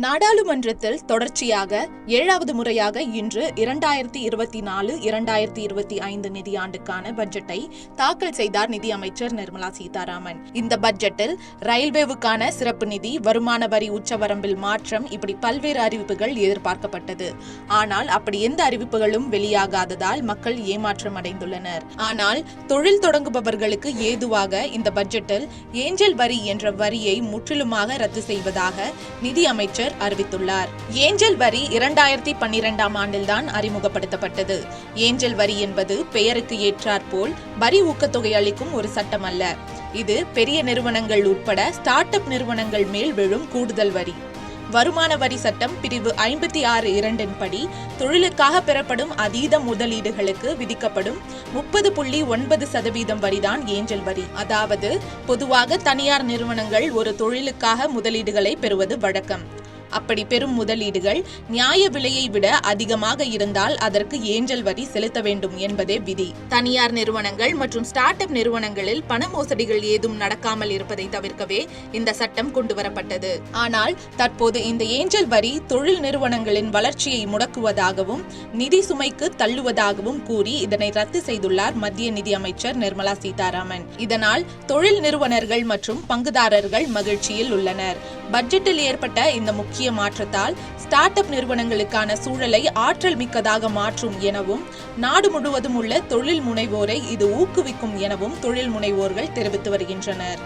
நாடாளுமன்றத்தில் தொடர்ச்சியாக 7வது முறையாக இன்று 2024-2025 நிதியாண்டுக்கான பட்ஜெட்டை தாக்கல் செய்தார் நிதி அமைச்சர் நிர்மலா சீதாராமன். இந்த பட்ஜெட்டில் ரயில்வேவுக்கான சிறப்பு நிதி, வருமான வரி உச்சவரம்பில் மாற்றம், இப்படி பல்வேறு அறிவிப்புகள் எதிர்பார்க்கப்பட்டது. ஆனால் அப்படி எந்த அறிவிப்புகளும் வெளியாகாததால் மக்கள் ஏமாற்றம் அடைந்துள்ளனர். ஆனால் தொழில் தொடங்குபவர்களுக்கு ஏதுவாக இந்த பட்ஜெட்டில் ஏஞ்சல் வரி என்ற வரியை முற்றிலுமாக ரத்து செய்வதாக நிதி அமைச்சர் அறிவித்துள்ளார். ஏஞ்சல் வரி 2012ஆம் ஆண்டில்தான் அறிமுகப்படுத்தப்பட்டது. ஏஞ்சல் வரி என்பது பெயருக்கு ஏற்றாற்போல் வரி ஊக்கத்தொகை அளிக்கும் ஒரு சட்டம் அல்ல. இது பெரிய நிறுவனங்கள் உட்பட ஸ்டார்ட் அப் நிறுவனங்கள் மேல் விழும் கூடுதல் வரி. வருமான வரி சட்டம் பிரிவு 56(2) படி தொழிலுக்காக பெறப்படும் அதீத முதலீடுகளுக்கு விதிக்கப்படும் 30.9% வரிதான் ஏஞ்சல் வரி. அதாவது பொதுவாக தனியார் நிறுவனங்கள் ஒரு தொழிலுக்காக முதலீடுகளை பெறுவது வழக்கம். அப்படி பெறும் முதலீடுகள் நியாய விலையை விட அதிகமாக இருந்தால் அதற்கு ஏஞ்சல் வரி செலுத்த வேண்டும் என்பதே விதி. தனியார் நிறுவனங்கள் மற்றும் ஸ்டார்ட் அப் நிறுவனங்களில் பண மோசடிகள் ஏதும் நடக்காமல் இருப்பதை தவிர்க்கவே இந்த சட்டம் கொண்டுவரப்பட்டது. ஆனால் தற்போது இந்த ஏஞ்சல் வரி தொழில் நிறுவனங்களின் வளர்ச்சியை முடக்குவதாகவும் நிதி சுமைக்கு தள்ளுவதாகவும் கூறி இதனை ரத்து செய்துள்ளார் மத்திய நிதி அமைச்சர் நிர்மலா சீதாராமன். இதனால் தொழில் நிறுவனர்கள் மற்றும் பங்குதாரர்கள் மகிழ்ச்சியில் உள்ளனர். பட்ஜெட்டில் ஏற்பட்ட இந்த முக்கிய மாற்றத்தால் ஸ்டார்ட் அப் நிறுவனங்களுக்கான சூழலை ஆற்றல் மிக்கதாக மாற்றும் எனவும் நாடு முழுவதும் உள்ள தொழில் முனைவோரை இது ஊக்குவிக்கும் எனவும் தொழில் முனைவோர்கள் தெரிவித்து வருகின்றனர்.